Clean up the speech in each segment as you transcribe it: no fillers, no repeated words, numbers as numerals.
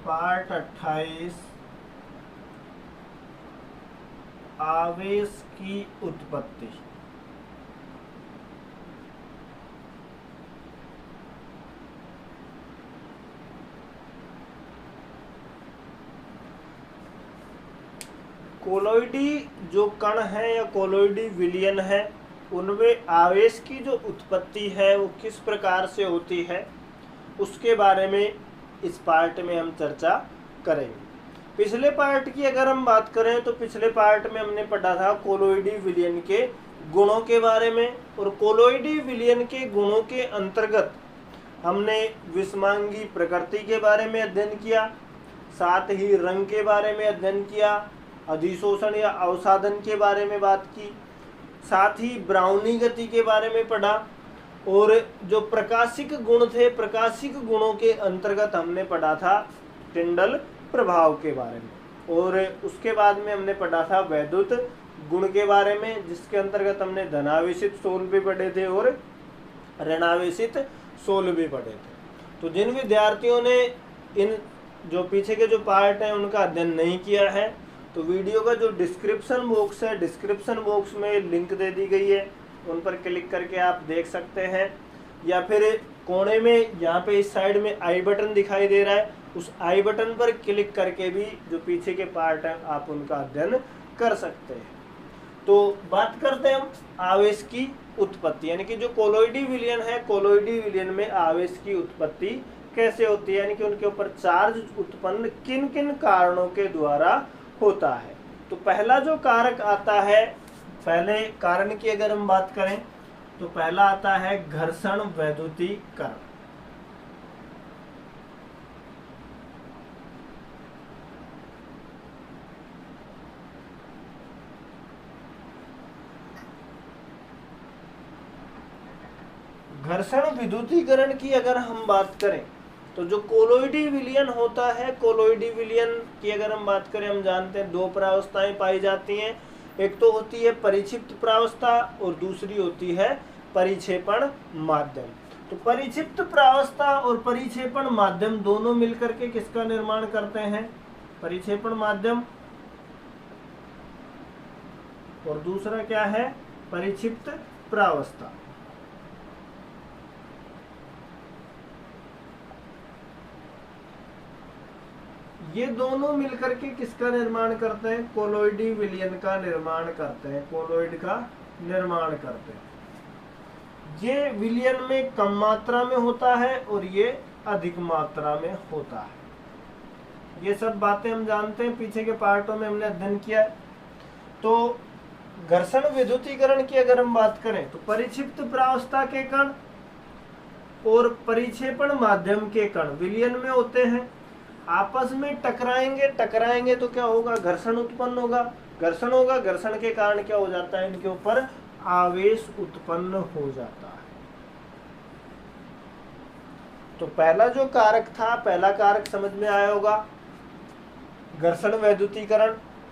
Part 28 आवेश की उत्पत्ति। कोलोइडी जो कण है या कोलोइडी विलयन है, उनमें आवेश की जो उत्पत्ति है वो किस प्रकार से होती है, उसके बारे में इस पार्ट में हम चर्चा करेंगे। पिछले पार्ट की अगर हम बात करें तो पिछले पार्ट में हमने पढ़ा था कोलोइडी विलयन के गुणों के बारे में, और कोलोइडी विलयन के गुणों के अंतर्गत हमने विषमांगी प्रकृति के बारे में अध्ययन किया, साथ ही रंग के बारे में अध्ययन किया, अधिशोषण या अवसादन के बारे में बात की, साथ ही ब्राउनी गति के बारे में पढ़ा, और जो प्रकाशिक गुण थे, प्रकाशिक गुणों के अंतर्गत हमने पढ़ा था टिंडल प्रभाव के बारे में, और उसके बाद में हमने पढ़ा था वैद्युत गुण के बारे में, जिसके अंतर्गत हमने धनावेशित सोल भी पढ़े थे और ऋणावेशित सोल भी पढ़े थे। तो जिन विद्यार्थियों ने इन जो पीछे के जो पार्ट हैं उनका अध्ययन नहीं किया है, तो वीडियो का जो डिस्क्रिप्शन बॉक्स है, डिस्क्रिप्शन बॉक्स में लिंक दे दी गई है, उन पर क्लिक करके आप देख सकते हैं, या फिर कोने में यहाँ पे इस साइड में आई बटन दिखाई दे रहा है, उस आई बटन पर क्लिक करके भी जो पीछे के पार्ट हैं आप उनका अध्ययन कर सकते हैं। तो बात करते हैं हम आवेश की उत्पत्ति, यानी कि जो कोलोइडी विलयन है, कोलोइडी विलयन में आवेश की उत्पत्ति कैसे होती है, यानी कि उनके ऊपर चार्ज उत्पन्न किन किन कारणों के द्वारा होता है। तो पहला जो कारक आता है, पहले कारण की अगर हम बात करें तो पहला आता है घर्षण वैद्युतीकरण। घर्षण विद्युतीकरण की अगर हम बात करें तो जो कोलोइडी विलयन होता है, कोलोइडी विलयन की अगर हम बात करें, हम जानते हैं दो प्रावस्थाएं पाई जाती हैं, एक तो होती है परिक्षिप्त प्रावस्था और दूसरी होती है परिक्षेपण माध्यम। तो परिक्षिप्त प्रावस्था और परिक्षेपण माध्यम दोनों मिलकर के किसका निर्माण करते हैं, परिक्षेपण माध्यम, और दूसरा क्या है, परिक्षिप्त प्रावस्था। ये दोनों मिलकर के किसका निर्माण करते हैं, कोलोइडी विलयन का निर्माण करते हैं, कोलोइड का निर्माण करते हैं। ये विलयन में कम मात्रा में होता है और ये अधिक मात्रा में होता है। ये सब बातें हम जानते हैं, पीछे के पार्टों में हमने अध्ययन किया है। तो घर्षण विद्युतीकरण की अगर हम बात करें तो परिक्षिप्त प्रावस्था के कण और परिक्षेपण माध्यम के कण विलयन में होते हैं, आपस में टकराएंगे तो क्या होगा, घर्षण उत्पन्न होगा, घर्षण होगा, घर्षण के कारण क्या हो जाता है, इनके ऊपर आवेश उत्पन्न हो जाता है। तो पहला जो कारक था, पहला कारक समझ में आया होगा, घर्षण वैद्युतीकरण,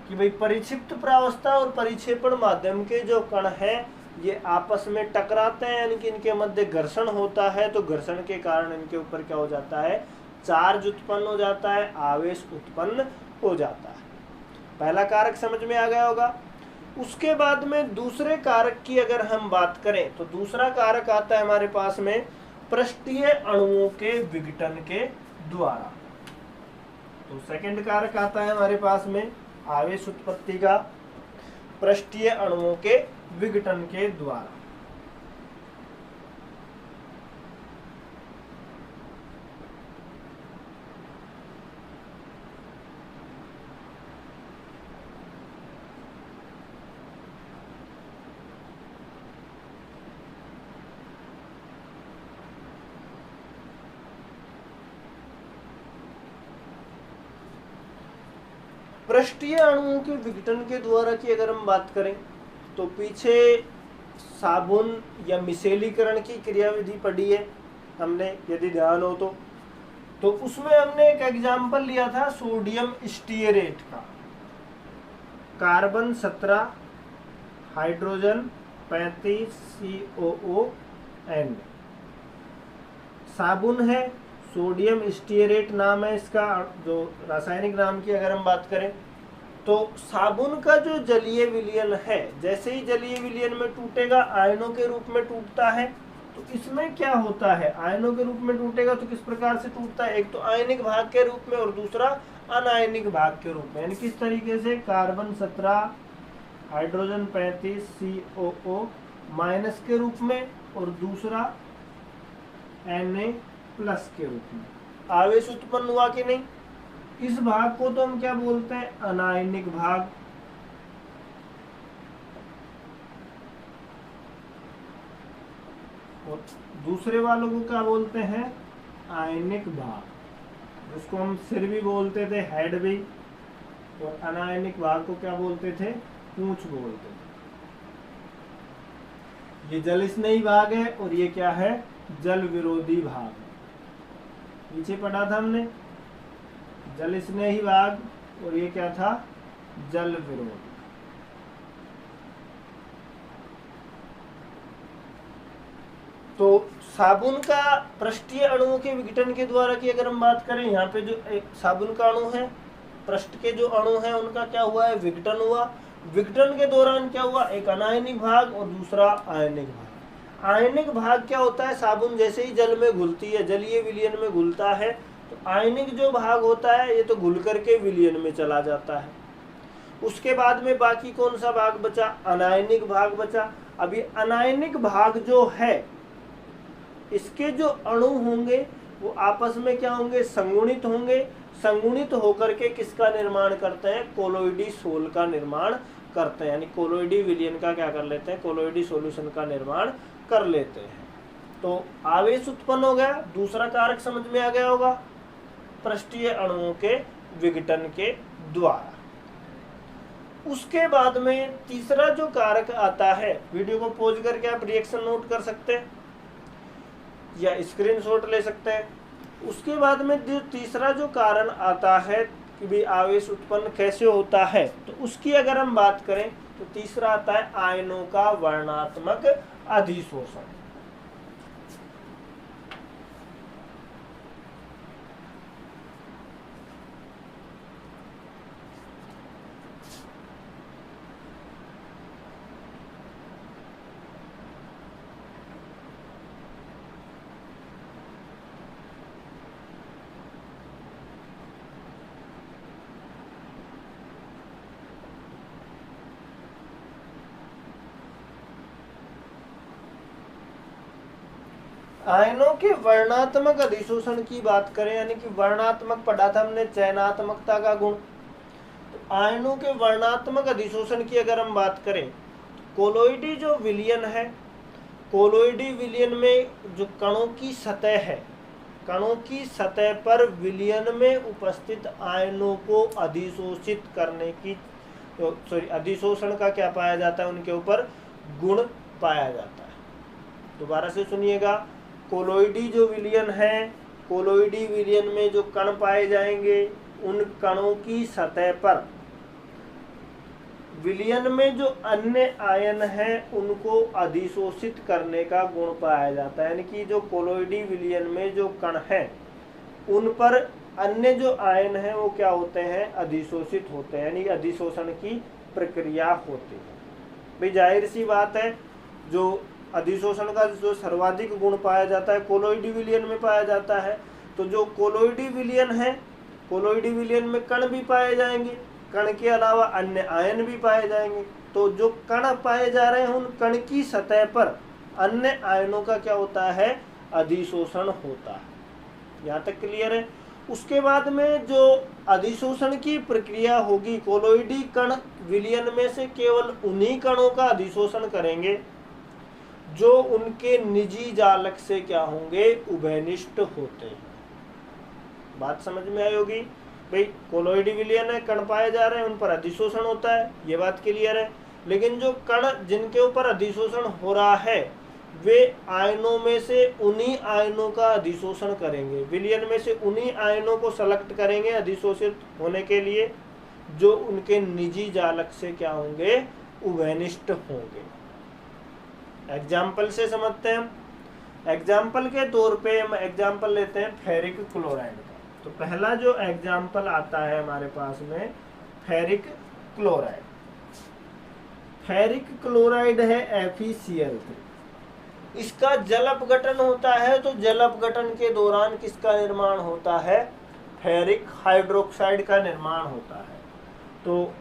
कि भाई परिक्षिप्त प्रावस्था और परिक्षेपण माध्यम के जो कण हैं ये आपस में टकराते हैं, यानी कि इनके मध्य घर्षण होता है, तो घर्षण के कारण इनके ऊपर क्या हो जाता है, चार्ज उत्पन्न हो जाता है, आवेश उत्पन्न हो जाता है। पहला कारक समझ में आ गया होगा। उसके बाद में दूसरे कारक की अगर हम बात करें तो दूसरा कारक आता है हमारे पास में पृष्ठीय अणुओं के विघटन के द्वारा। तो सेकंड कारक आता है हमारे पास में आवेश उत्पत्ति का, पृष्ठीय अणुओं के विघटन के द्वारा। पृष्ठीय अणुओं के विघटन के द्वारा की अगर हम बात करें तो पीछे साबुन या मिसेलीकरण की क्रियाविधि पढ़ी है हमने, यदि ध्यान हो तो उसमें हमने एक एग्जाम्पल लिया था सोडियम स्टीयरेट का, कार्बन 17 हाइड्रोजन 35 COO एंड साबुन है सोडियम स्टीयरेट नाम है इसका, जो रासायनिक नाम की अगर हम बात करें। तो साबुन का जो जलीय विलयन है, जैसे ही जलीय विलयन में टूटेगा आयनों के रूप में टूटता है। तो इसमें क्या होता है, आयनों के रूप में टूटेगा तो किस प्रकार से टूटता है, एक तो आयनिक भाग के रूप में और दूसरा अनायनिक भाग के रूप में। यानी किस तरीके से, कार्बन 17 हाइड्रोजन 35 COO माइनस के रूप में और दूसरा Na प्लस के रूप में आवेश उत्पन्न हुआ कि नहीं। इस भाग को तो हम क्या बोलते हैं, अनायनिक भाग। और दूसरे वालों को क्या बोलते हैं, आयनिक भाग, जिसको हम सिर भी बोलते थे, हेड भी। और अनायनिक भाग को क्या बोलते थे, पूंछ बोलते थे। ये जल स्नेही भाग है और ये क्या है, जल विरोधी भाग। पीछे पढ़ा था हमने, जल स्नेही भाग और ये क्या था, जल विरोधी। तो साबुन का पृष्ठीय अणुओं के विघटन के द्वारा की अगर हम बात करें, यहाँ पे जो साबुन का अणु है, पृष्ठ के जो अणु हैं उनका क्या हुआ है, विघटन हुआ। विघटन के दौरान क्या हुआ, एक अनायनिक भाग और दूसरा आयनिक भाग। आयनिक भाग क्या होता है, साबुन जैसे ही जल में घुलती है, जलीय विलयन में घुलता है, तो आयनिक जो भाग होता है ये तो घुल करके विलयन में चला जाता है। उसके बाद में बाकी कौन सा भाग बचा, अनायनिक भाग बचा। अभी अनायनिक भाग जो है, इसके जो अणु होंगे वो आपस में क्या होंगे, संगुणित होंगे। संगुणित होकर के किसका निर्माण करते हैं, कोलोइडी सोल का निर्माण करते हैं। यानी कोलोइडी विलयन का क्या कर लेते हैं, कोलोइडी सॉल्यूशन का निर्माण कर लेते हैं। तो आवेश उत्पन्न हो गया, दूसरा कारक समझ में आ गया होगा, पृष्ठीय अणुओं के विघटन के द्वारा। उसके बाद में तीसरा जो कारक आता है, वीडियो को पॉज करके आप रिएक्शन नोट कर सकते हैं या स्क्रीनशॉट ले सकते हैं। उसके बाद में जो तीसरा जो कारण आता है कि भी आवेश उत्पन्न कैसे होता है, तो उसकी अगर हम बात करें तो तीसरा आता है आयनों का वर्णात्मक अधिशोषण। आयनों के वर्णात्मक अधिशोषण की बात करें, यानी कि वर्णात्मक पढ़ा था हमने, चयनात्मकता का गुण। तो आयनों के वर्णात्मक अधिशोषण की अगर हम बात करें, कोलोइडी जो विलयन है, कोलोइडी विलयन में जो कणों की सतह है, कणों की सतह पर विलयन में उपस्थित आयनों को अधिशोषित करने की, अधिशोषण का क्या पाया जाता है, उनके ऊपर गुण पाया जाता है। दोबारा से सुनिएगा, कोलोइडी जो विलयन है, कोलोइडी विलयन में जो कण पाए जाएंगे, उन कणों की सतह पर विलयन में जो अन्य आयन हैं उनको अधिशोषित करने का गुण पाया जाता है। यानी कि जो कोलोइडी विलयन में जो कण हैं उन पर अन्य जो आयन हैं वो क्या होते हैं, अधिशोषित होते हैं, यानी अधिशोषण की प्रक्रिया होती है। भाई जाहिर सी बात है, जो अधिशोषण का जो सर्वाधिक गुण पाया जाता है कोलोइडी विलयन में पाया जाता है। तो जो कोलोइडी विलयन है, कोलोइडी विलयन में कण भी पाए जाएंगे, कण के अलावा अन्य आयन भी पाए जाएंगे। तो जो कण पाए जा रहे हैं उन कण की सतह पर अन्य आयनों का क्या होता है, अधिशोषण होता है। यहाँ तक क्लियर है। उसके बाद में जो अधिशोषण की प्रक्रिया होगी, कोलोइडी कण विलयन में से केवल उन्हीं कणों का अधिशोषण करेंगे जो उनके निजी जालक से क्या होंगे, उभयनिष्ठ होते हैं। बात समझ में आई होगी। भाई कोलोइडी विलयन है, कण पाए जा रहे हैं, उन पर अधिशोषण होता है, ये बात क्लियर है। लेकिन जो कण जिनके ऊपर अधिशोषण हो रहा है वे आयनों में से उन्हीं आयनों का अधिशोषण करेंगे, विलयन में से उन्हीं आयनों को सेलेक्ट करेंगे अधिशोषित होने के लिए जो उनके निजी जालक से क्या होंगे, उभयनिष्ठ होंगे। एग्जाम्पल से समझते हैं हम। एग्जाम्पल के तौर पे हम एग्जाम्पल लेते हैं फेरिक क्लोराइड का। तो पहला जो एग्जाम्पल आता है हमारे पास में फेरिक क्लोराइड। फेरिक क्लोराइड है FeCl3। इसका जल अपघटन होता है, तो जल अपघटन के दौरान किसका निर्माण होता है? फेरिक हाइड्रोक्साइड का निर्माण होता है। तो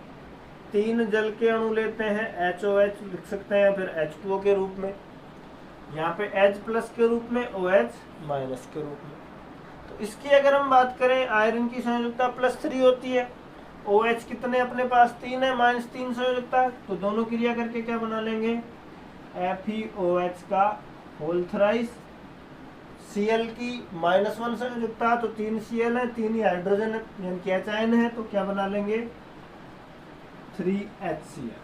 3 जल के अणु लेते हैं, HOH लिख सकते हैं, फिर H2O के रूप में, यहाँ पे H+ के रूप में, OH- के रूप में। तो इसकी अगर हम बात करें, आयरन की संयोजकता +3 होती है, OH कितने अपने पास 3 है, -3 संयोजकता, तो दोनों क्रिया करके क्या बना लेंगे? FeOH का होल थ्राइस, Cl की -1 संयोजकता, तो 3 Cl है, 3 ही हाइड्रोजन यानी कि H आयन है, तो क्या बना लेंगे? 3HCl।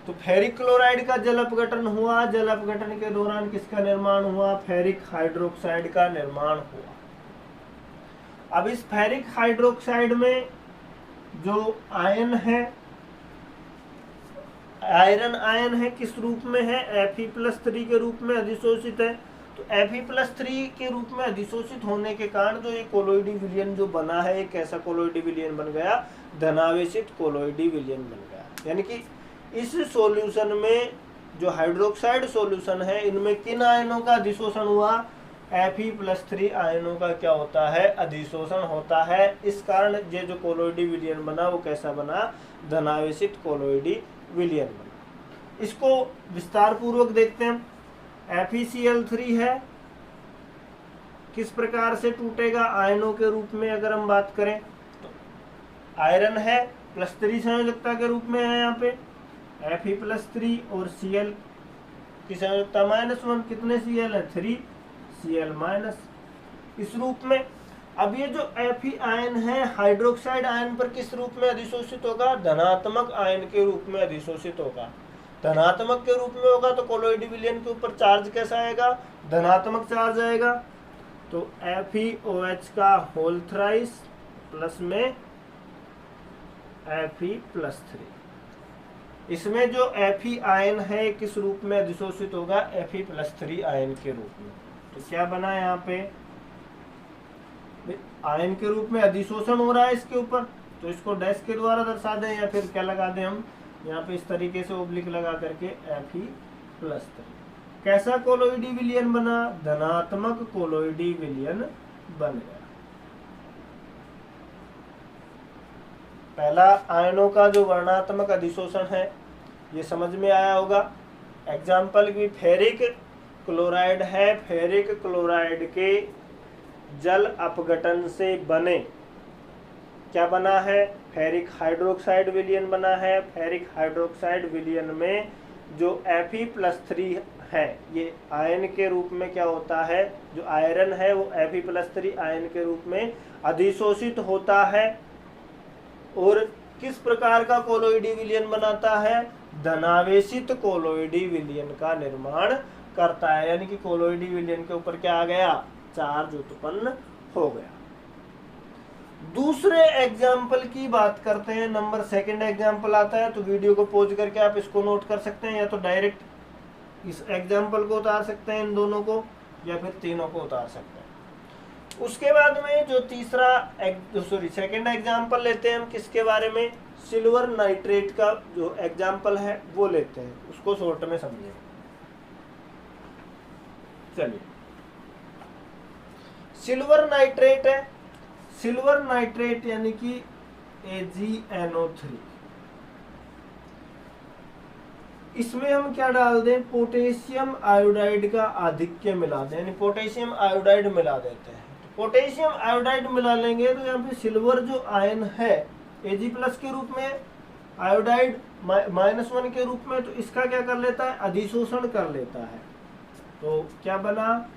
तो फेरिक क्लोराइड का जल अपघटन हुआ, जल अपघटन के दौरान किसका निर्माण हुआ? फेरिक हाइड्रोक्साइड का निर्माण हुआ। अब इस फेरिक हाइड्रोक्साइड में जो आयन है, आयरन आयन है, किस रूप में है? Fe+3 के रूप में अधिशोषित है। तो Fe+3 के रूप में अधिशोषित होने के कारण जो ये कोलोइडी विलयन जो बना है, एक ऐसा कोलोइडी विलयन बन गया, धनावेशित कोलोइडी विलयन बन गया। यानी कि इस सॉल्यूशन में जो हाइड्रोक्साइड सॉल्यूशन है, इनमें किन आयनों का अधिशोषण हुआ? Fe+3 आयनों का क्या होता है? अधिशोषण होता है। इस कारण ये जो कोलोइडी विलयन बना वो कैसा बना? धनावेशित कोलोइडी विलयन बना। इसको विस्तार पूर्वक देखते हैं। FeCl3 है, किस प्रकार से टूटेगा आयनों के रूप में अगर हम बात करें, तो आयरन है, +3 संयोजकता के रूप में है यहाँ पे Fe+3, और Cl की संयोजकता -1, कितने Cl है? 3 Cl-, इस रूप में। अब ये जो Fe आयन है हाइड्रोक्साइड आयन पर किस रूप में अधिशोषित होगा? धनात्मक आयन के रूप में अधिशोषित होगा। धनात्मक के रूप में होगा तो कोलोइडी विलयन के ऊपर चार्ज कैसा आएगा? धनात्मक चार्ज आएगा। तो FeOH का होल थ्राइस प्लस में Fe+3, इसमें जो Fe आयन है किस रूप में अधिशोषित होगा? Fe+3 आयन के रूप में। तो क्या बना यहाँ पे? आयन के रूप में अधिशोषण हो रहा है इसके ऊपर, तो इसको डैश के द्वारा दर्शा दें, या फिर क्या लगा दें हम यहाँ पे इस तरीके से ओब्लिक लगा करके Fe+3। कैसा कोलोइडी विलयन बना? धनात्मक कोलोइडी विलयन बन गया। पहला आयनों का जो वर्णात्मक अधिशोषण है ये समझ में आया होगा। एग्जाम्पल भी फेरिक क्लोराइड है, फेरिक क्लोराइड के जल अपघटन से बने क्या बना है? फेरिक हाइड्रोक्साइड विलयन बना है। फेरिक हाइड्रोक्साइड विलयन में जो Fe+3 है ये आयन के रूप में क्या होता है? जो आयरन है वो Fe+3 आयन के रूप में अधिशोषित होता है, और किस प्रकार का कोलोइडी विलयन बनाता है? धनावेशित कोलोइडी विलयन का निर्माण करता है। यानी कि कोलोइडी विलयन के ऊपर क्या आ गया? चार्ज उत्पन्न हो गया। दूसरे एग्जाम्पल की बात करते हैं। नंबर 2 एग्जाम्पल आता है, तो वीडियो को पॉज करके आप इसको नोट कर सकते हैं, या तो डायरेक्ट इस एग्जाम्पल को उतार सकते हैं, इन दोनों को, या फिर तीनों को उतार सकते हैं। उसके बाद में जो सेकंड एग्जाम्पल लेते हैं हम, किसके बारे में? सिल्वर नाइट्रेट का जो एग्जाम्पल है वो लेते हैं, उसको शॉर्ट में समझेंगे। चलिए, सिल्वर नाइट्रेट है। सिल्वर नाइट्रेट यानी कि AgNO3, इसमें हम क्या डाल दें? पोटेशियम आयोडाइड का आधिक्य मिला दें, यानी पोटेशियम आयोडाइड मिला देते हैं। तो पोटेशियम आयोडाइड मिला लेंगे तो यहाँ पे सिल्वर जो आयन है Ag+ के रूप में, आयोडाइड -1 के रूप में, तो इसका क्या कर लेता है? अधिशोषण कर लेता है। तो क्या बना?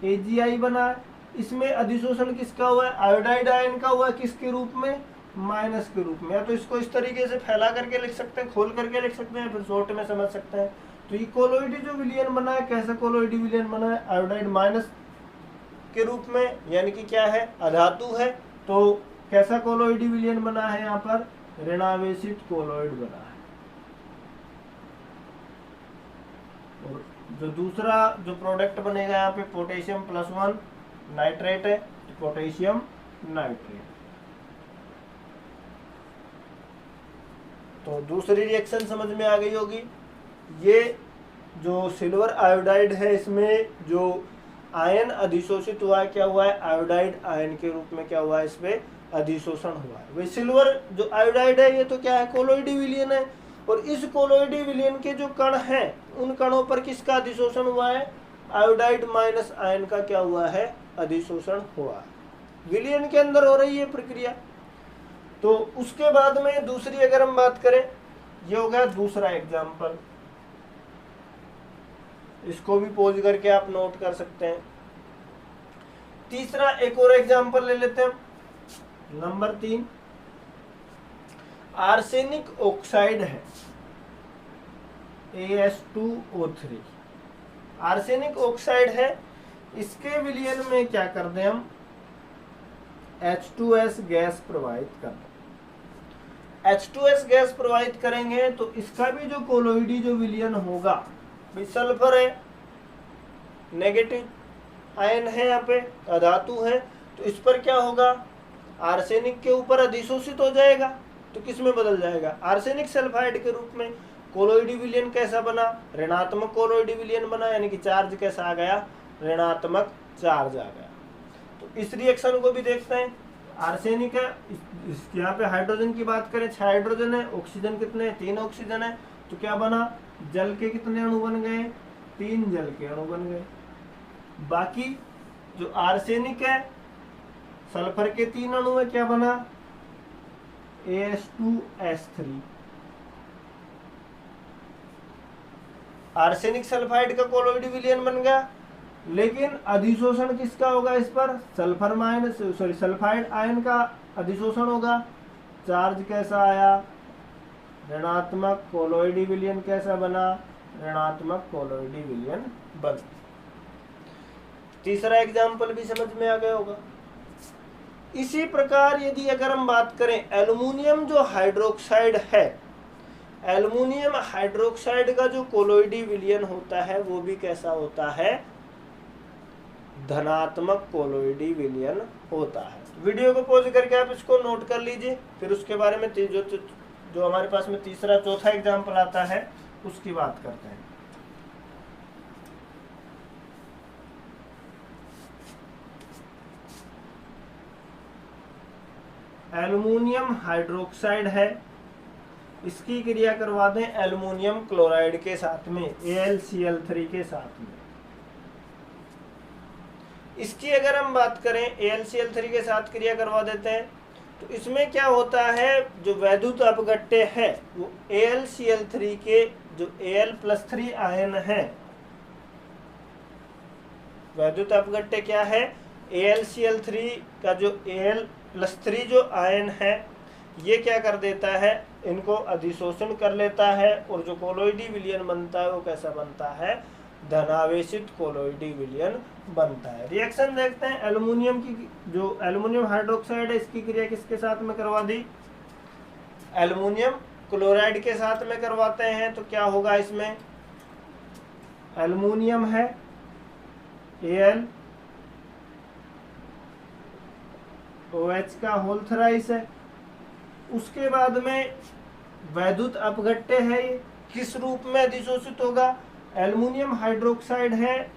AgI बना। इसमें अधिशोषण किसका हुआ है? आयोडाइड आयन का हुआ है। किसके रूप में? माइनस के रूप में। या तो इसको इस तरीके से फैला करके लिख सकते हैं, खोल करके लिख सकते हैं, फिर शॉर्ट में समझ सकते हैं। तो ये कोलोइडी जो विलयन बना है, कैसा कोलोइडी विलयन बना है? आयोडाइड माइनस के रूप में, यानी कि क्या है? अधातु है। तो कैसा कोलोइडी विलयन बना है? यहाँ पर ऋणावेशित कोलोइड बना है। और जो दूसरा जो प्रोडक्ट बनेगा यहाँ पे पोटेशियम +1 नाइट्रेट है, पोटेशियम नाइट्रेट। तो दूसरी रिएक्शन समझ में आ गई होगी। ये जो सिल्वर आयोडाइड है, इसमें जो आयन अधिशोषित हुआ है, क्या हुआ है, आयोडाइड आयन के रूप में क्या हुआ है, इसमें अधिशोषण हुआ है। वही सिल्वर जो आयोडाइड है, ये तो क्या है, कोलोइडी विलयन है, और इस कोलोइडी विलयन के जो कण हैं, उन कणों पर किसका अधिशोषण हुआ है, आयोडाइड माइनस आयन का क्या हुआ है, अधिशोषण हुआ है। विलयन के अंदर हो रही है प्रक्रिया। तो उसके बाद में दूसरी अगर हम बात करें, ये हो गया दूसरा एग्जाम्पल, इसको भी पोज करके आप नोट कर सकते हैं। तीसरा एक और एग्जाम्पल ले लेते हैं, नंबर 3, आर्सेनिक ऑक्साइड है AS2O3। आर्सेनिक ऑक्साइड है, इसके विलयन में क्या कर दें हम, H2S गैस प्रवाहित कर दें। H2S गैस प्रवाहित करेंगे तो इसका भी जो कोलोइडी जो विलयन होगा, भाई सल्फर है, नेगेटिव आयन है, यहाँ पे अधातु है, तो इस पर क्या होगा, आर्सेनिक के ऊपर अधिशोषित हो जाएगा, तो किस में बदल जाएगा, आर्सेनिक सल्फाइड के रूप में। कोलोइडी विलयन कैसा बना, ऋणात्मक कोलोइडी विलयन बना, यानी कि चार्ज कैसा आ गया, ऋणात्मक चार्ज आ गया। तो इस रिएक्शन को भी देखते हैं। आर्सेनिक है, यहाँ पे हाइड्रोजन की बात करें, 6 हाइड्रोजन है, ऑक्सीजन कितने, 3 ऑक्सीजन है, तो क्या बना, जल के कितने अणु बन गए, 3 जल के अणु बन गए। बाकी जो आर्सेनिक है, सल्फर के 3 अणु है, क्या बना, AS2S3। आर्सेनिक सल्फाइड का कोलोइडी विलयन बन गया, लेकिन अधिशोषण किसका होगा इस पर, सल्फर माइनस सल्फाइड आयन का अधिशोषण होगा। चार्ज कैसा आया, ऋणात्मक कोलोइडी विलयन कैसा बना, ऋणात्मक कोलोइडी विलयन बन। तीसरा एग्जाम्पल भी समझ में आ गया होगा। इसी प्रकार यदि अगर हम बात करें एल्युमिनियम जो हाइड्रोक्साइड है, एल्युमिनियम हाइड्रोक्साइड का जो कोलोइडी विलयन होता है वो भी कैसा होता है, धनात्मक कोलोइडी विलयन होता है। वीडियो को पॉज करके आप इसको नोट कर लीजिए, फिर उसके बारे में जो हमारे पास में तीसरा चौथा एग्जाम्पल आता है उसकी बात करते हैं। एल्युमिनियम हाइड्रोक्साइड है, इसकी क्रिया करवा दें एल्युमिनियम क्लोराइड के साथ में, AlCl3 के साथ में। इसकी अगर हम बात करें AlCl3 के साथ क्रिया करवा देते हैं, तो इसमें क्या होता है, जो वैद्युत अपघट्य है वो AlCl3 के जो Al+3 आयन है, वैद्युत अपघट्य क्या है, AlCl3 का जो Al+3 जो आयन है, ये क्या कर देता है, इनको अधिशोषण कर लेता है, और जो कोलोइडी विलयन बनता है वो कैसा बनता है, धनावेशित कोलोइडी विलयन बनता है। रिएक्शन देखते हैं। एल्युमिनियम की जो एल्युमिनियम हाइड्रोक्साइड है, इसकी क्रिया किसके साथ में करवा दी, एल्युमिनियम क्लोराइड के साथ में करवाते हैं, तो क्या होगा इसमें, एल्युमिनियम है AlOH का होल थ्राइस है, उसके बाद में वैद्युत अपघट्य है, ये किस रूप में अधिशोषित होगा, एल्युमिनियम हाइड्रोक्साइड है,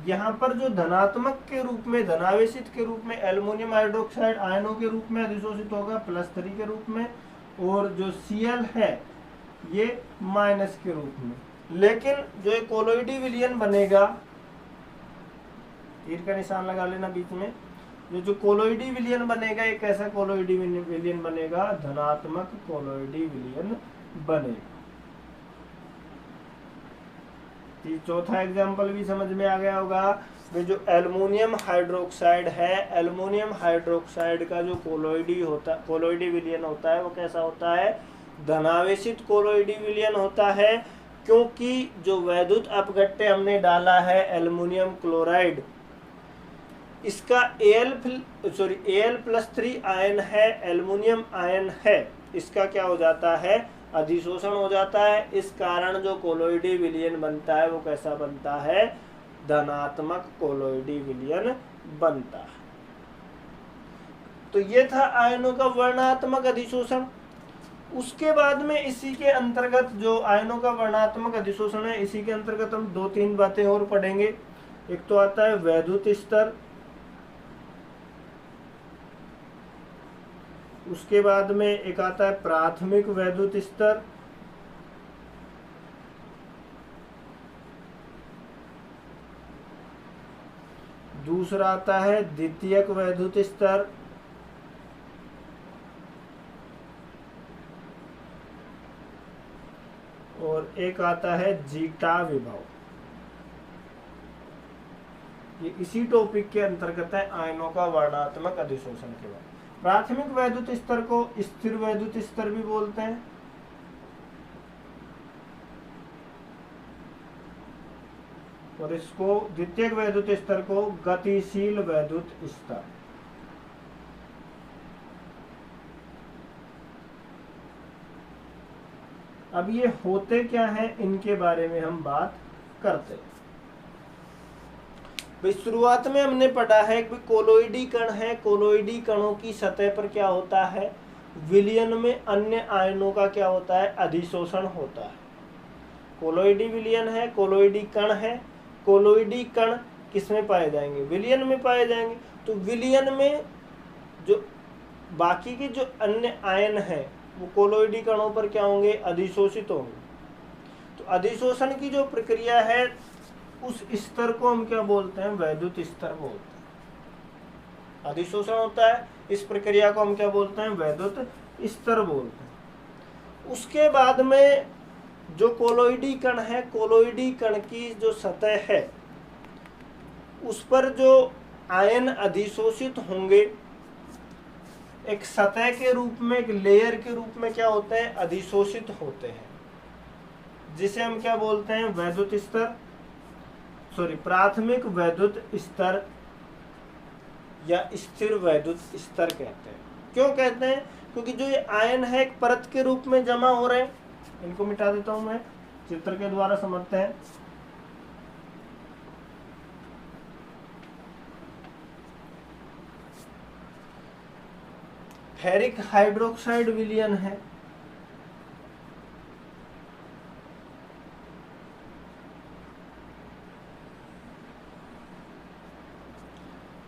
यहाँ पर जो धनात्मक के रूप में, धनावेशित के रूप में एल्युमिनियम हाइड्रोक्साइड आयनों के रूप में अधिशोषित होगा +3 के रूप में, और जो Cl है ये माइनस के रूप में। लेकिन जो एक कोलोइडी विलयन बनेगा, तीर का निशान लगा लेना बीच में, जो कोलोइडी विलयन बनेगा, एक ऐसा कोलोइडी विलयन बनेगा, धनात्मक कोलोइडी विलयन बनेगा। चौथा एग्जाम्पल भी समझ में आ गया होगा। वे जो एल्युमिनियम हाइड्रोक्साइड है, एल्युमिनियम हाइड्रोक्साइड का जो कोलोइडी विलयन होता है वो कैसा होता है, धनावेशित कोलोइडी विलयन होता है, क्योंकि जो वैद्युत अपघट्य हमने डाला है एल्युमिनियम क्लोराइड, इसका Al+3 आयन है, एल्युमिनियम आयन है, इसका क्या हो जाता है, अधिशोषण हो जाता है। इस कारण जो कोलोइडी विलयन बनता है वो कैसा बनता है? धनात्मक कोलोइडी विलयन बनता है। तो ये था आयनों का वर्णात्मक अधिशोषण। उसके बाद में इसी के अंतर्गत जो आयनों का वर्णात्मक अधिशोषण है, इसी के अंतर्गत हम 2-3 बातें और पढ़ेंगे। एक तो आता है वैद्युत स्तर, उसके बाद में एक आता है प्राथमिक वैद्युत स्तर, दूसरा आता है द्वितीयक वैद्युत स्तर, और एक आता है जीटा विभव। ये इसी टॉपिक के अंतर्गत है आयनों का वर्णात्मक अधिशोषण के बाद। प्राथमिक वैद्युत स्तर को स्थिर वैद्युत स्तर भी बोलते हैं, और इसको द्वितीयक वैद्युत स्तर को गतिशील वैद्युत स्तर। अब ये होते क्या हैं, इनके बारे में हम बात करते हैं। भाई शुरुआत में हमने पढ़ा है कि कोलोइडी कण है, कोलोइडी कणों की सतह पर क्या होता है? विलयन में अन्य आयनों का क्या होता है? अधिशोषण होता है। कोलोइडी विलयन है, कोलोइडी कण है। कोलोइडी कण किसमें पाए जाएंगे? विलयन में पाए जाएंगे। तो विलयन में जो बाकी के जो अन्य आयन है वो कोलोइडी कणों पर क्या होंगे? अधिशोषित होंगे। तो अधिशोषण की जो प्रक्रिया है उस स्तर को हम क्या बोलते हैं? वैद्युत स्तर बोलते हैं। अधिशोषण होता है, इस प्रक्रिया को हम क्या बोलते हैं? वैद्युत स्तर बोलते हैं। उसके बाद में जो कोलोइडी कण है, कोलोइडी कण की जो सतह है उस पर जो आयन अधिशोषित होंगे, एक सतह के रूप में, एक लेयर के रूप में क्या होते हैं? अधिशोषित होते हैं, जिसे हम क्या बोलते हैं? वैद्युत स्तर, प्राथमिक वैद्युत स्तर या स्थिर वैद्युत स्तर कहते हैं। क्यों कहते हैं? क्योंकि जो ये आयन है एक परत के रूप में जमा हो रहे हैं। इनको मिटा देता हूं मैं, चित्र के द्वारा समझते हैं। फेरिक हाइड्रोक्साइड विलयन है,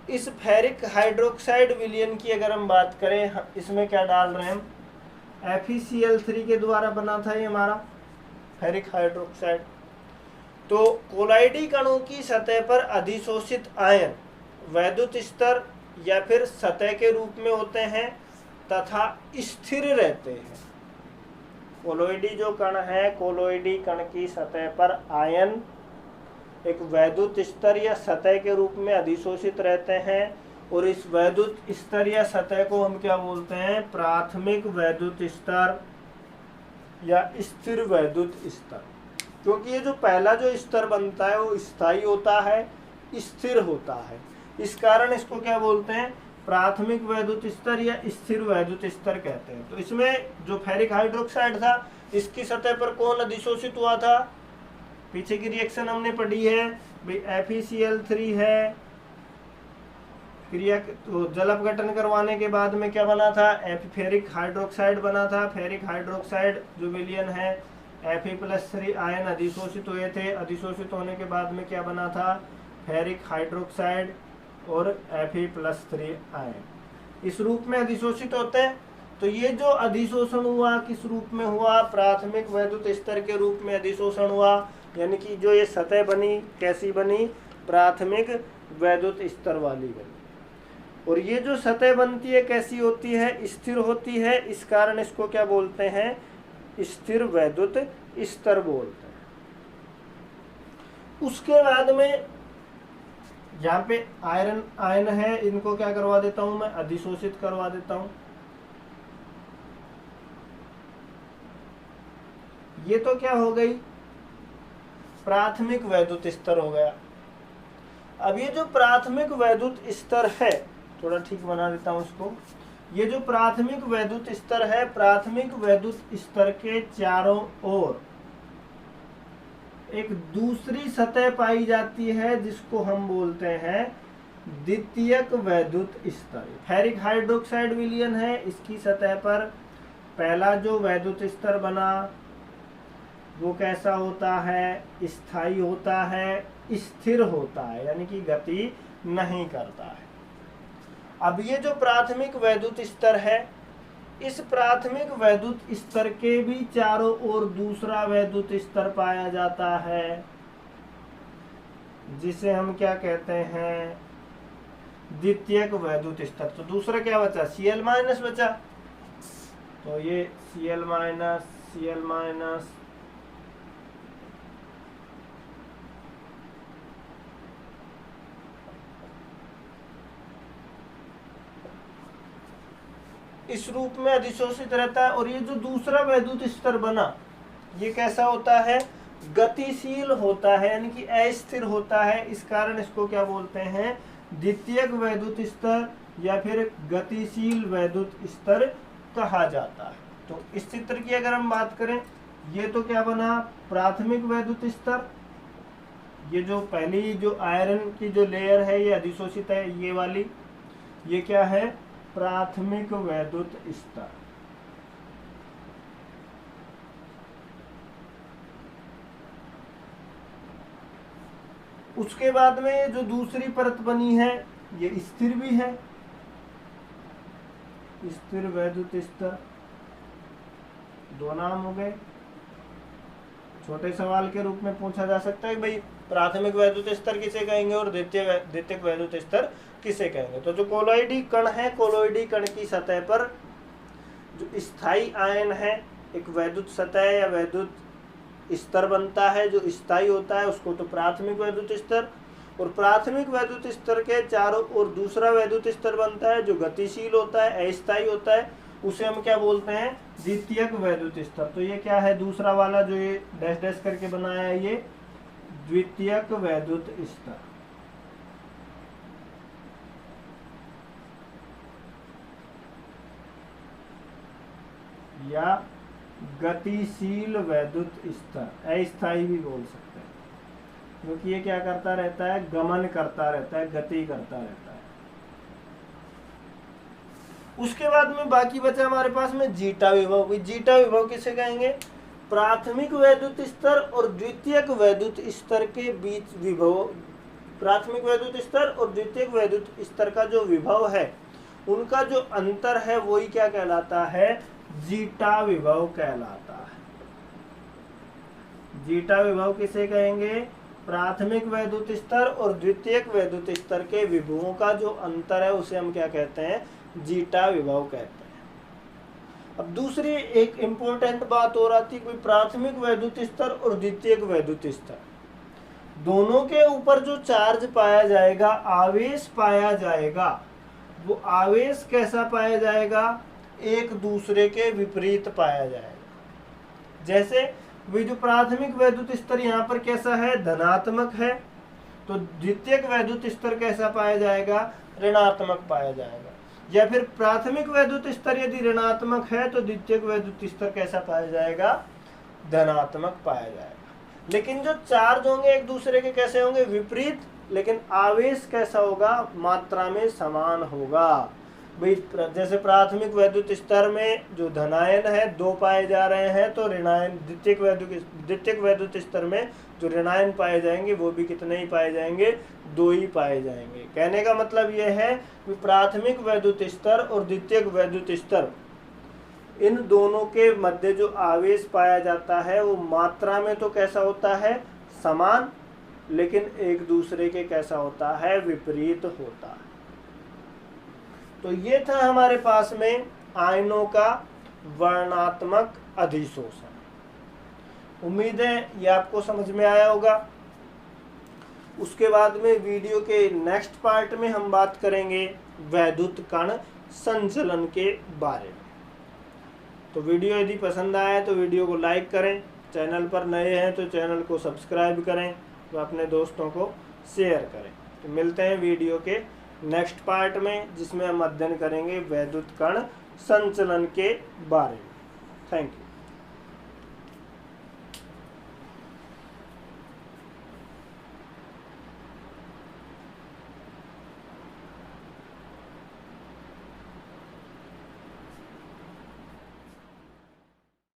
इस फेरिक हाइड्रोक्साइड विलयन की अगर हम बात करें, इसमें क्या डाल रहे हैं हम? FeCl3 के द्वारा बना था ये हमारा फेरिक हाइड्रोक्साइड। तो कोलाइडी कणों की सतह पर अधिशोषित आयन वैद्युत स्तर या फिर सतह के रूप में होते हैं तथा स्थिर रहते हैं। कोलोइडी जो कण है, कोलोइडी कण की सतह पर आयन एक वैद्युत स्तर या सतह के रूप में अधिशोषित रहते हैं, और इस वैद्युत स्तर या सतह को हम क्या बोलते हैं? प्राथमिक वैद्युत स्तर या स्थिर वैद्युत स्तर। क्योंकि ये जो पहला जो स्तर बनता है वो स्थायी होता है, स्थिर होता है, इस कारण इसको क्या बोलते हैं? प्राथमिक वैद्युत स्तर या स्थिर वैद्युत स्तर कहते हैं। तो इसमें जो फेरिक हाइड्रोक्साइड था, इसकी सतह पर कौन अधिशोषित हुआ था? पीछे की रिएक्शन हमने पढ़ी है भाई, FeCl3 है, क्रिया तो जल अपघटन करवाने के बाद में क्या बना था? फेरिक हाइड्रोक्साइड बना था। फेरिक हाइड्रोक्साइड जो विलयन है, Fe+3 आयन अधिशोषित हुए थे। अधिशोषित होने के बाद में क्या बना था? फेरिक हाइड्रोक्साइड और Fe+3 आयन इस रूप में अधिशोषित होते हैं। तो ये जो अधिशोषण हुआ किस रूप में हुआ? प्राथमिक वैद्युत स्तर के रूप में अधिशोषण हुआ, यानी कि जो ये सतह बनी कैसी बनी? प्राथमिक वैद्युत स्तर वाली बनी। और ये जो सतह बनती है कैसी होती है? स्थिर होती है, इस कारण इसको क्या बोलते हैं? स्थिर वैद्युत स्तर बोलते हैं। उसके बाद में यहाँ पे आयन है, इनको क्या करवा देता हूं मैं? अधिशोषित करवा देता हूं। ये तो क्या हो गई? प्राथमिक वैद्युत स्तर हो गया। अब ये जो प्राथमिक वैद्युत स्तर है, थोड़ा ठीक बना देता हूं इसको। ये जो प्राथमिक वैद्युत स्तर है, प्राथमिक वैद्युत स्तर के चारों ओर एक दूसरी सतह पाई जाती है जिसको हम बोलते हैं द्वितीयक वैद्युत स्तर। फेरिक हाइड्रोक्साइड विलयन है, इसकी सतह पर पहला जो वैद्युत स्तर बना वो कैसा होता है, स्थायी होता है, स्थिर होता है, यानी कि गति नहीं करता है। अब ये जो प्राथमिक वैद्युत स्तर है, इस प्राथमिक वैद्युत स्तर के भी चारों ओर दूसरा वैद्युत स्तर पाया जाता है जिसे हम क्या कहते हैं, द्वितीयक वैद्युत स्तर। तो दूसरा क्या बचा, Cl- बचा। तो ये Cl-, Cl-, इस रूप में अधिशोषित रहता है। और ये जो दूसरा वैद्युत स्तर बना ये कैसा होता है, गतिशील होता है, यानी कि अस्थिर होता है। इस कारण इसको क्या बोलते हैं, द्वितीयक वैद्युत स्तर या फिर गतिशील वैद्युत स्तर कहा जाता है। तो इस चित्र की अगर हम बात करें, ये तो क्या बना, प्राथमिक वैद्युत स्तर। ये जो पहली जो आयरन की जो लेयर है ये अधिशोषित है, ये वाली, ये क्या है, प्राथमिक वैद्युत स्तर। उसके बाद में जो दूसरी परत बनी है ये स्थिर भी है, स्थिर वैद्युत स्तर। दो नाम हो गए। छोटे सवाल के रूप में पूछा जा सकता है भाई प्राथमिक वैद्युत स्तर किसे कहेंगे और द्वितीयक वैद्युत स्तर किसे कहेंगे। तो जो कोलॉइडी कण है, कोलॉइडी कण की सतह पर जो स्थायी आयन है, एक वैद्युत सतह या वैद्युत स्तर बनता है जो स्थायी होता है, उसको तो प्राथमिक वैद्युत स्तर। और प्राथमिक वैद्युत स्तर के चारों ओर दूसरा वैद्युत स्तर बनता है जो गतिशील होता है, अस्थायी होता है, उसे हम क्या बोलते हैं, द्वितीयक वैद्युत स्तर। तो ये क्या है, दूसरा वाला जो ये डैश डैश करके बनाया है ये द्वितीयक वैद्युत स्तर। या गतिशील वैद्युत स्तर, अस्थायी भी बोल सकते हैं, क्योंकि ये क्या करता रहता है, गमन करता रहता है, गति करता रहता है। उसके बाद में बाकी बचा हमारे पास में जीटा विभव। जीटा विभव किसे कहेंगे, प्राथमिक वैद्युत स्तर और द्वितीयक वैद्युत स्तर के बीच विभव, प्राथमिक वैद्युत स्तर और द्वितीयक वैद्युत स्तर का जो विभव है उनका जो अंतर है वही क्या कहलाता है, जीटा विभव कहलाता है। जीटा विभव किसे कहेंगे, प्राथमिक वैद्युत स्तर और द्वितीयक वैद्युत स्तर के विभवों का जो अंतर है उसे हम क्या कहते हैं, जीटा विभव कहते हैं। अब दूसरी एक इंपॉर्टेंट बात और आती है कि प्राथमिक वैद्युत स्तर और द्वितीयक वैद्युत स्तर दोनों के ऊपर जो चार्ज पाया जाएगा, आवेश पाया जाएगा, वो आवेश कैसा पाया जाएगा, एक दूसरे के विपरीत पाया जाएगा। जैसे वे जो प्राथमिक वैद्युत स्तर यहाँ पर कैसा है, धनात्मक है, तो द्वितीयक वैद्युत स्तर कैसा पाया जाएगा, ऋणात्मक पाया जाएगा। या फिर प्राथमिक वैद्युत स्तर यदि ऋणात्मक है तो द्वितीयक वैद्युत स्तर कैसा पाया जाएगा, धनात्मक पाया जाएगा। लेकिन जो चार्ज होंगे एक दूसरे के कैसे होंगे, विपरीत, लेकिन आवेश कैसा होगा, मात्रा में समान होगा। भाई जैसे प्राथमिक वैद्युत स्तर में जो धनायन है 2 पाए जा रहे हैं, तो ऋणायन द्वितीयक वैद्युत स्तर में जो ऋणायन पाए जाएंगे वो भी कितने ही पाए जाएंगे, 2 ही पाए जाएंगे। कहने का मतलब यह है कि प्राथमिक वैद्युत स्तर और द्वितीयक वैद्युत स्तर, इन दोनों के मध्य जो आवेश पाया जाता है वो मात्रा में तो कैसा होता है, समान, लेकिन एक दूसरे के कैसा होता है, विपरीत होता है। तो ये था हमारे पास में आयनों का वर्णात्मक अधिशोषण। उम्मीद है ये आपको समझ में आया होगा। उसके बाद में वीडियो के नेक्स्ट पार्ट में हम बात करेंगे वैद्युत कण संचलन के बारे में। तो वीडियो यदि पसंद आया तो वीडियो को लाइक करें, चैनल पर नए हैं तो चैनल को सब्सक्राइब करें, तो अपने दोस्तों को शेयर करें। तो मिलते हैं वीडियो के नेक्स्ट पार्ट में, जिसमें हम अध्ययन करेंगे वैद्युत कण संचलन के बारे में। Thank you.